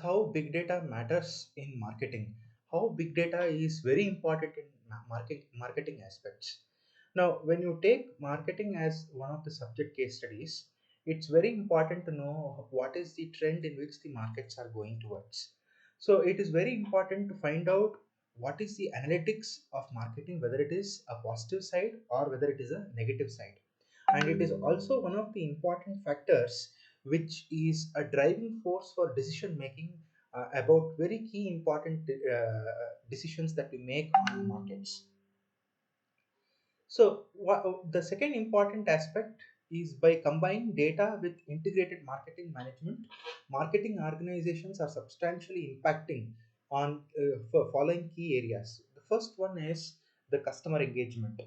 how big data matters in marketing, how big data is very important in marketing aspects. Now, when you take marketing as one of the subject case studies, it's very important to know what is the trend in which the markets are going towards. So, it is very important to find out what is the analytics of marketing, whether it is a positive side or whether it is a negative side. And it is also one of the important factors which is a driving force for decision making about very key important decisions that we make on markets. So, the second important aspect is by combining data with integrated marketing management, marketing organizations are substantially impacting on for following key areas. The first one is the customer engagement.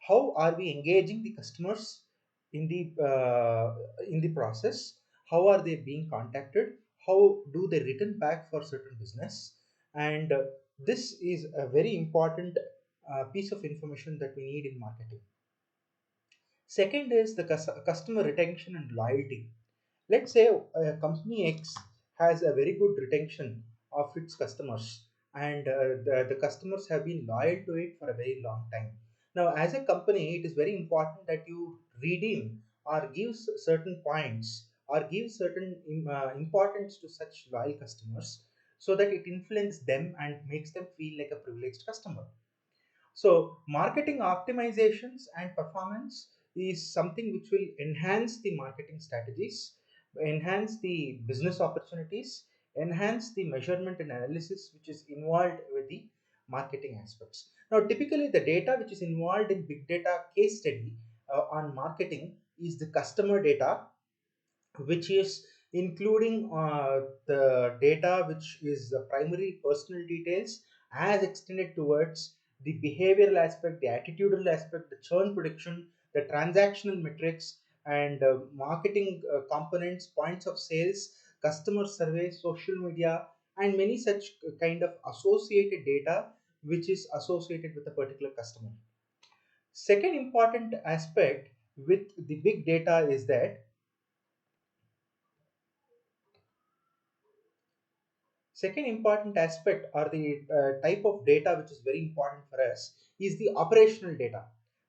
How are we engaging the customers in the process? How are they being contacted? How do they return back for certain business? And this is a very important piece of information that we need in marketing. Second is the customer retention and loyalty. Let's say company X has a very good retention of its customers, and the customers have been loyal to it for a very long time. Now, as a company, it is very important that you redeem or give certain points or give certain importance to such loyal customers so that it influences them and makes them feel like a privileged customer. So, marketing optimizations and performance is something which will enhance the marketing strategies, enhance the business opportunities, enhance the measurement and analysis which is involved with the marketing aspects. Now, typically, the data which is involved in big data case study on marketing is the customer data, which is including the data which is the primary personal details as extended towards the behavioral aspect, the attitudinal aspect, the churn prediction, the transactional metrics, and marketing components, points of sales, customer surveys, social media, and many such kind of associated data which is associated with a particular customer. Second important aspect with the big data is that second important aspect or the type of data which is very important for us is the operational data.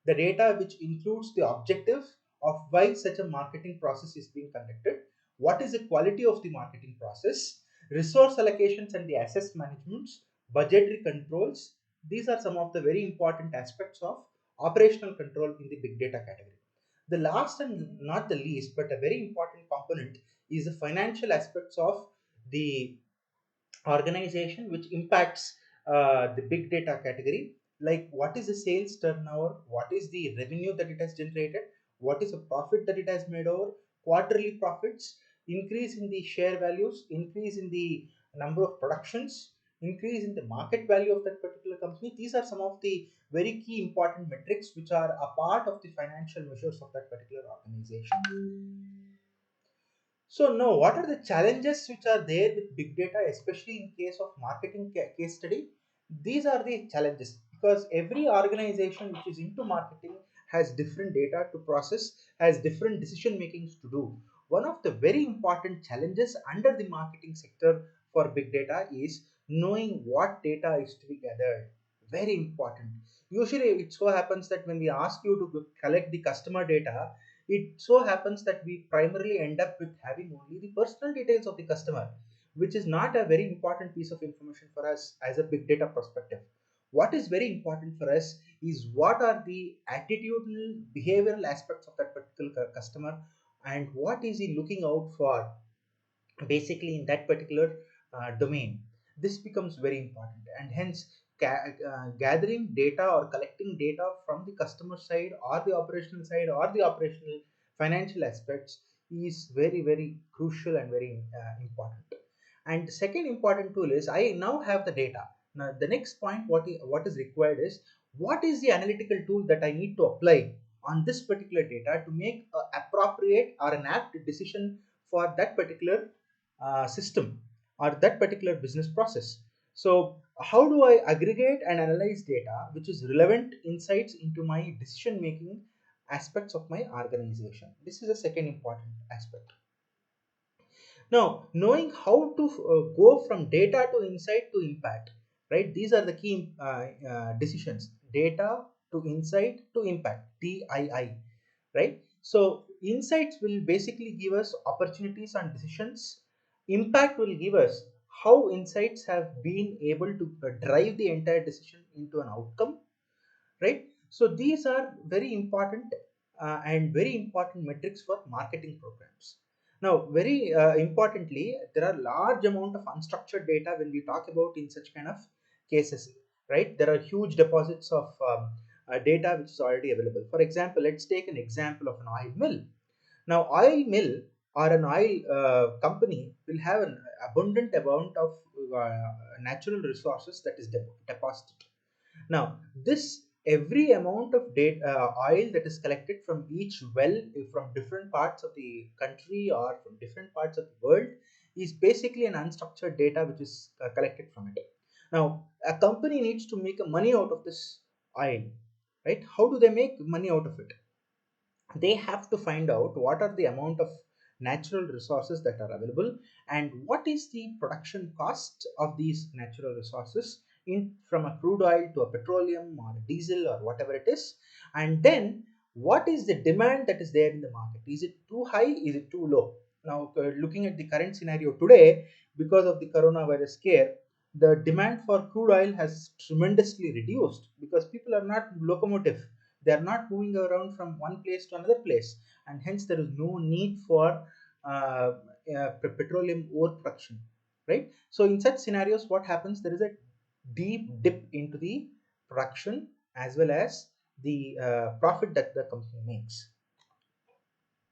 The data which includes the objective of why such a marketing process is being conducted, what is the quality of the marketing process, resource allocations and the assets managements, budgetary controls. These are some of the very important aspects of operational control in the big data category. The last and not the least, but a very important component is the financial aspects of the organization which impacts the big data category, like what is the sales turnover, what is the revenue that it has generated, what is the profit that it has made over quarterly profits, increase in the share values, increase in the number of productions, increase in the market value of that particular company. These are some of the very key important metrics which are a part of the financial measures of that particular organization. So now, what are the challenges which are there with big data, especially in case of marketing case study? These are the challenges because every organization which is into marketing has different data to process, has different decision makings to do. One of the very important challenges under the marketing sector for big data is knowing what data is to be gathered. Very important. Usually, it so happens that when we ask you to collect the customer data, it so happens that we primarily end up with having only the personal details of the customer, which is not a very important piece of information for us as a big data perspective. What is very important for us is what are the attitudinal behavioral aspects of that particular customer and what is he looking out for basically in that particular domain. This becomes very important, and hence gathering data or collecting data from the customer side or the operational side or the operational financial aspects is very crucial and very important. And the second important tool is I now have the data. Now the next point, what is required is what is the analytical tool that I need to apply on this particular data to make a appropriate or an apt decision for that particular system or that particular business process. So, how do I aggregate and analyze data which is relevant insights into my decision making aspects of my organization? This is a second important aspect. Now, knowing how to go from data to insight to impact, right? These are the key decisions: data to insight to impact, DII, right? So, insights will basically give us opportunities and decisions. Impact will give us how insights have been able to drive the entire decision into an outcome, right? So these are very important and very important metrics for marketing programs. Now, very importantly, there are large amount of unstructured data when we talk about in such kind of cases, right? There are huge deposits of data which is already available. For example, let's take an example of an oil mill. Now, oil mill or an oil company will have an abundant amount of natural resources that is deposited. Now, this every amount of data, oil that is collected from each well from different parts of the country or from different parts of the world is basically an unstructured data which is collected from it. Now, a company needs to make a money out of this oil, right? How do they make money out of it? They have to find out what are the amount of natural resources that are available and what is the production cost of these natural resources in from a crude oil to a petroleum or a diesel or whatever it is, and then what is the demand that is there in the market. Is it too high, is it too low? Now, looking at the current scenario today, because of the coronavirus scare, the demand for crude oil has tremendously reduced because people are not locomotive, they are not moving around from one place to another place, and hence there is no need for petroleum ore production, right? So in such scenarios, what happens, there is a deep dip into the production as well as the profit that the company makes.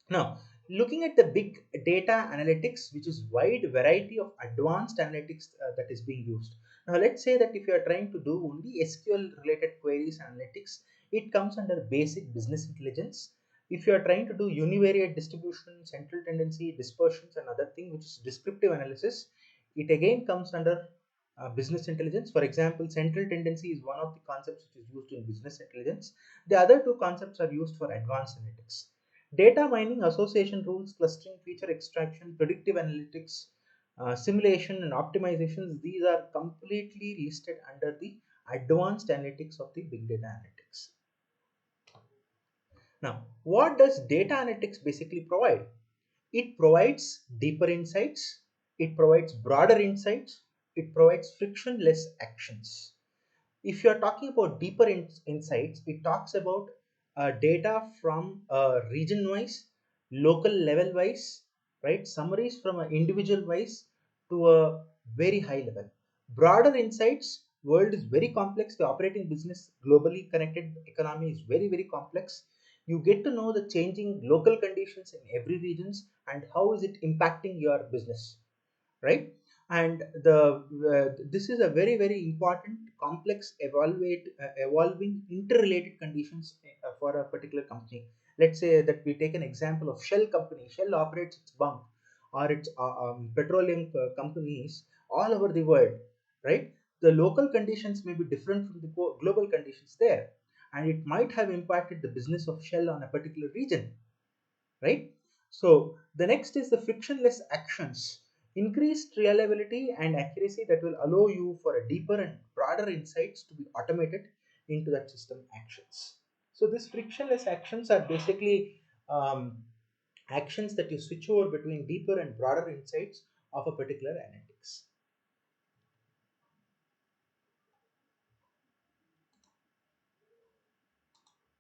Now, looking at the big data analytics, which is wide variety of advanced analytics that is being used. Now, let's say that if you are trying to do only SQL related queries analytics, it comes under basic business intelligence. If you are trying to do univariate distribution, central tendency, dispersions, and other thing, which is descriptive analysis, it again comes under business intelligence. For example, central tendency is one of the concepts which is used in business intelligence. The other two concepts are used for advanced analytics. Data mining, association rules, clustering, feature extraction, predictive analytics, simulation, and optimizations, these are completely listed under the advanced analytics of the big data analytics. Now, what does data analytics basically provide? It provides deeper insights, it provides broader insights, it provides frictionless actions. If you are talking about deeper insights, it talks about data from region wise, local level wise, right? Summaries from an individual wise to a very high level. Broader insights, world is very complex. The operating business, globally connected economy is very, very complex. You get to know the changing local conditions in every regions and how is it impacting your business, right? And this is a very, very important complex evolving interrelated conditions for a particular company. Let's say that we take an example of Shell company. Shell operates its bunk or its petroleum companies all over the world, right? The local conditions may be different from the global conditions there, and it might have impacted the business of Shell on a particular region, right? So the next is the frictionless actions, increased reliability and accuracy that will allow you for a deeper and broader insights to be automated into that system actions. So these frictionless actions are basically actions that you switch over between deeper and broader insights of a particular